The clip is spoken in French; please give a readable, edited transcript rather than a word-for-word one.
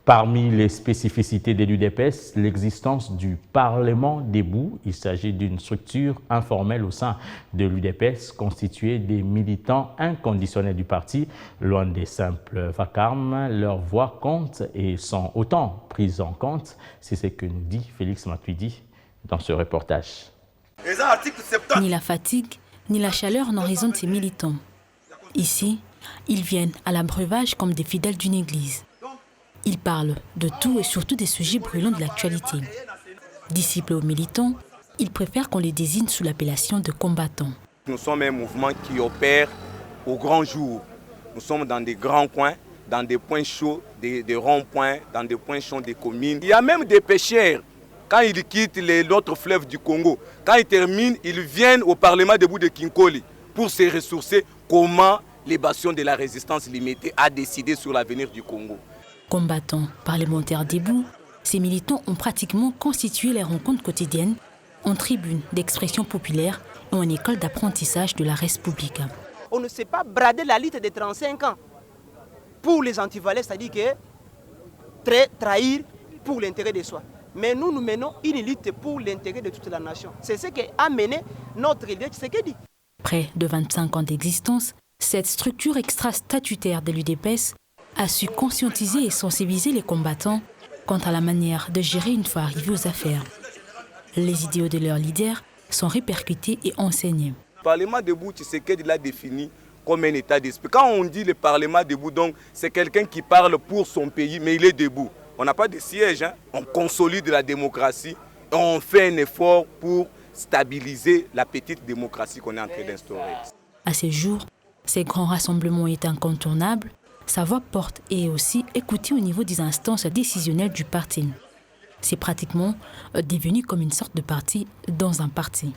Parmi les spécificités de l'UDPS, l'existence du Parlement debout. Il s'agit d'une structure informelle au sein de l'UDPS constituée des militants inconditionnels du parti. Loin des simples vacarmes, leurs voix comptent et sont autant prises en compte. C'est ce que nous dit Félix Matuidi dans ce reportage. Ni la fatigue, ni la chaleur n'en raison de ces militants. Ici, ils viennent à l'abreuvage comme des fidèles d'une église. Ils parlent de tout et surtout des sujets brûlants de l'actualité. Disciples aux militants, ils préfèrent qu'on les désigne sous l'appellation de combattants. Nous sommes un mouvement qui opère au grand jour. Nous sommes dans des grands coins, dans des points chauds, des ronds-points, dans des points chauds des communes. Il y a même des pêcheurs, quand ils quittent l'autre fleuve du Congo, quand ils terminent, ils viennent au Parlement debout de Kinkoli pour se ressourcer comment les bastions de la résistance limitée a décidé sur l'avenir du Congo. Combattants parlementaires debout, ces militants ont pratiquement constitué les rencontres quotidiennes en tribune d'expression populaire et en école d'apprentissage de la République. On ne sait pas brader la lutte de 35 ans pour les antivalais, c'est-à-dire que trahir pour l'intérêt de soi. Mais nous menons une lutte pour l'intérêt de toute la nation. C'est ce qui a mené notre leader Tshisekedi. Près de 25 ans d'existence, cette structure extra-statutaire de l'UDPS a su conscientiser et sensibiliser les combattants quant à la manière de gérer une fois arrivés aux affaires. Les idéaux de leurs leaders sont répercutés et enseignés. Le Parlement debout, Tshisekedi l'a défini comme un état d'esprit. Quand on dit le Parlement debout, donc c'est quelqu'un qui parle pour son pays, mais il est debout. On n'a pas de siège, hein. On consolide la démocratie, et on fait un effort pour stabiliser la petite démocratie qu'on est en train d'instaurer. À ces jours, ces grands rassemblements est incontournable. Sa voix porte et est aussi écoutée au niveau des instances décisionnelles du parti. C'est pratiquement devenu comme une sorte de parti dans un parti.